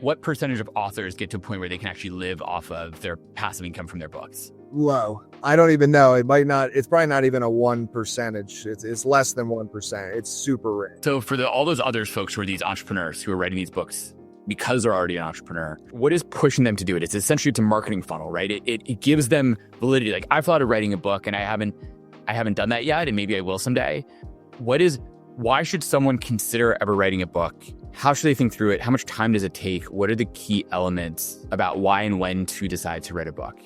what percentage of authors get to a point where they can actually live off of their passive income from their books? Low. I don't even know. It's probably not even a 1%. It's less than 1%. It's super rare. So for all those other folks who are these entrepreneurs who are writing these books because they're already an entrepreneur, what is pushing them to do it? It's essentially a marketing funnel, right? It gives them validity. Like, I've thought of writing a book and I haven't done that yet, and maybe I will someday. Why should someone consider ever writing a book? How should they think through it? How much time does it take? What are the key elements about why and when to decide to write a book?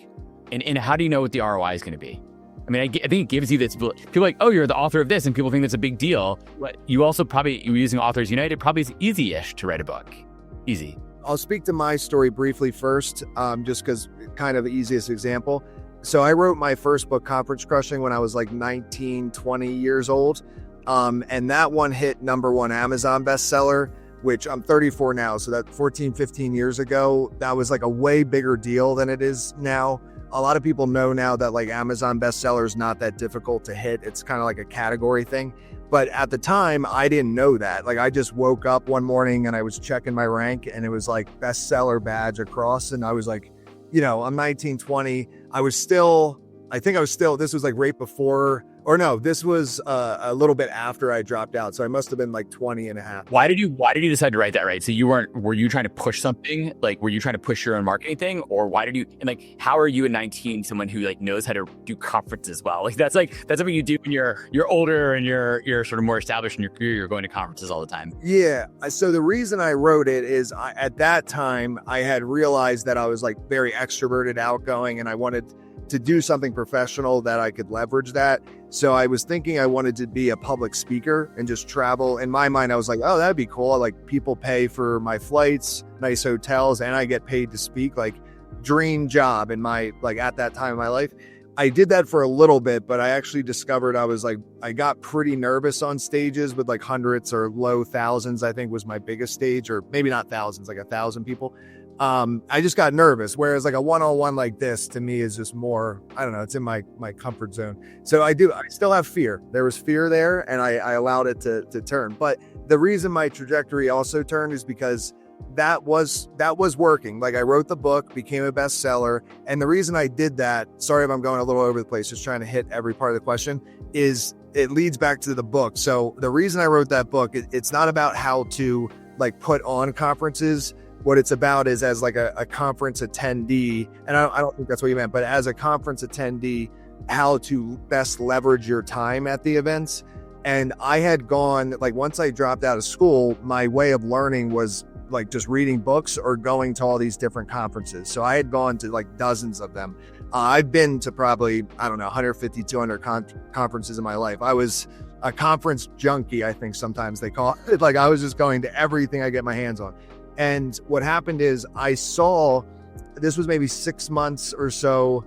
And how do you know what the ROI is going to be? I mean, I think it gives you this, people are like, oh, you're the author of this, and people think that's a big deal. But you also you're using Authors United, probably it's easy-ish to write a book. Easy. I'll speak to my story briefly first, just because kind of the easiest example. So I wrote my first book, Conference Crushing, when I was like 19, 20 years old. And that one hit #1 Amazon bestseller, which I'm 34 now. So that 14, 15 years ago, that was like a way bigger deal than it is now. A lot of people know now that like Amazon bestseller is not that difficult to hit. It's kind of like a category thing. But at the time, I didn't know that. Like, I just woke up one morning and I was checking my rank and it was like bestseller badge across. And I was like, I'm 19, 20. This was like right before, or no, this was a little bit after I dropped out. So I must have been like 20 and a half. Why did you decide to write that, right? So were you trying to push something? Like, were you trying to push your own marketing thing? Or how are you at 19, someone who like knows how to do conferences well? Like, that's something you do when you're older and you're sort of more established in your career, you're going to conferences all the time. Yeah. So the reason I wrote it is at that time, I had realized that I was like very extroverted, outgoing, and I wanted to do something professional that I could leverage that. So I was thinking I wanted to be a public speaker and just travel. In my mind, I was like, oh, that'd be cool. Like, people pay for my flights, nice hotels, and I get paid to speak. Like, dream job in my, like, at that time of my life. I did that for a little bit, but I actually discovered I got pretty nervous on stages with like hundreds or low thousands, I think was my biggest stage, or maybe not thousands, like 1,000 people. I just got nervous. Whereas like a one-on-one like this to me is just more, I don't know, it's in my comfort zone. So I still have fear. There was fear there and I allowed it to turn. But the reason my trajectory also turned is because that was working. Like, I wrote the book, became a bestseller. And the reason I did that, sorry if I'm going a little over the place, just trying to hit every part of the question, is it leads back to the book. So the reason I wrote that book, it's not about how to like put on conferences. What it's about is as like a conference attendee, and I don't think that's what you meant, but as a conference attendee, how to best leverage your time at the events. And I had gone, like, once I dropped out of school, my way of learning was like just reading books or going to all these different conferences. So I had gone to like dozens of them. I've been to probably, 150, 200 conferences in my life. I was a conference junkie, I think sometimes they call it. Like, I was just going to everything I get my hands on. And what happened is I saw, this was maybe 6 months or so,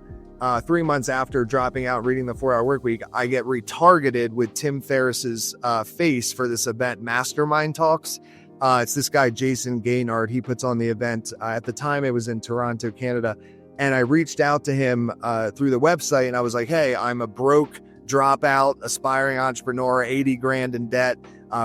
3 months after dropping out, reading the 4 Hour Workweek, I get retargeted with Tim Ferriss's face for this event, Mastermind Talks. It's this guy, Jason Gaynard. He puts on the event. At the time, it was in Toronto, Canada. And I reached out to him through the website and I was like, hey, I'm a broke dropout, aspiring entrepreneur, 80 grand in debt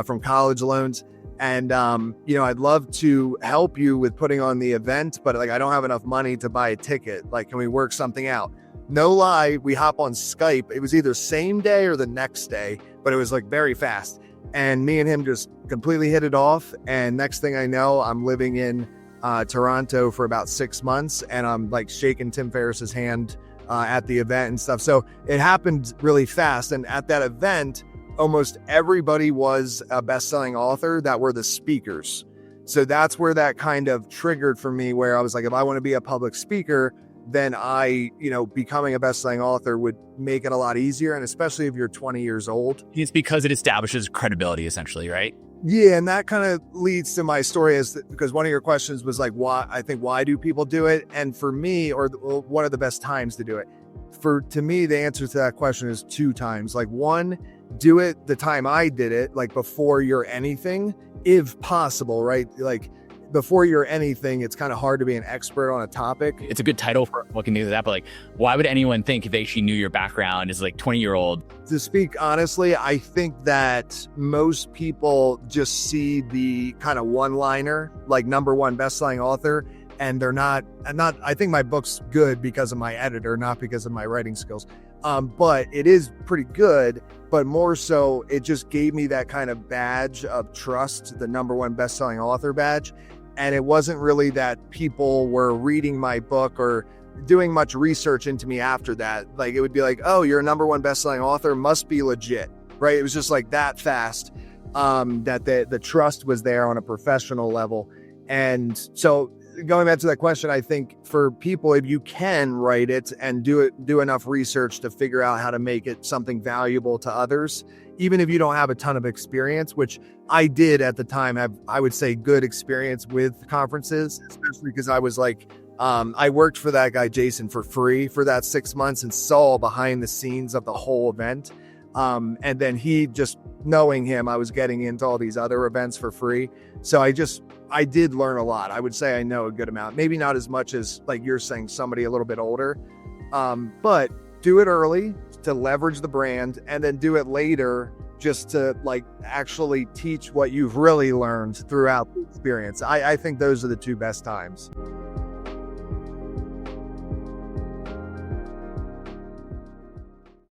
from college loans. And, I'd love to help you with putting on the event, but like, I don't have enough money to buy a ticket. Like, can we work something out? No lie, we hop on Skype. It was either same day or the next day, but it was like very fast. And me and him just completely hit it off. And next thing I know, I'm living in Toronto for about 6 months and I'm like shaking Tim Ferriss's hand at the event and stuff. So it happened really fast. And at that event, almost everybody was a best-selling author that were the speakers. So that's where that kind of triggered for me, where I was like, if I want to be a public speaker, then becoming a best-selling author would make it a lot easier. And especially if you're 20 years old. It's because it establishes credibility, essentially, right? Yeah. And that kind of leads to my story because one of your questions was like, why do people do it? And for me, or what are the best times to do it? To me, the answer to that question is 2 times. Like, one, do it the time I did it, like before you're anything, if possible, right? Like, before you're anything, it's kind of hard to be an expert on a topic. It's a good title for looking into that, but like, why would anyone think if they actually knew your background as like 20-year-old? To speak honestly, I think that most people just see the kind of one-liner, like #1 best-selling author, and they're not. I think my book's good because of my editor, not because of my writing skills. But it is pretty good. But more so, it just gave me that kind of badge of trust, the #1 best-selling author badge. And it wasn't really that people were reading my book or doing much research into me after that. Like, it would be like, oh, you're a #1 best-selling author, must be legit, right? It was just like that fast, that the trust was there on a professional level. And so going back to that question, I think for people, if you can write it and do enough research to figure out how to make it something valuable to others, even if you don't have a ton of experience, which I did at the time have, I would say, good experience with conferences, especially because I was like, I worked for that guy, Jason, for free for that 6 months and saw behind the scenes of the whole event. And then he, just knowing him, I was getting into all these other events for free. So I did learn a lot. I would say I know a good amount, maybe not as much as like you're saying, somebody a little bit older, but do it early to leverage the brand, and then do it later just to like actually teach what you've really learned throughout the experience. I think those are the two best times.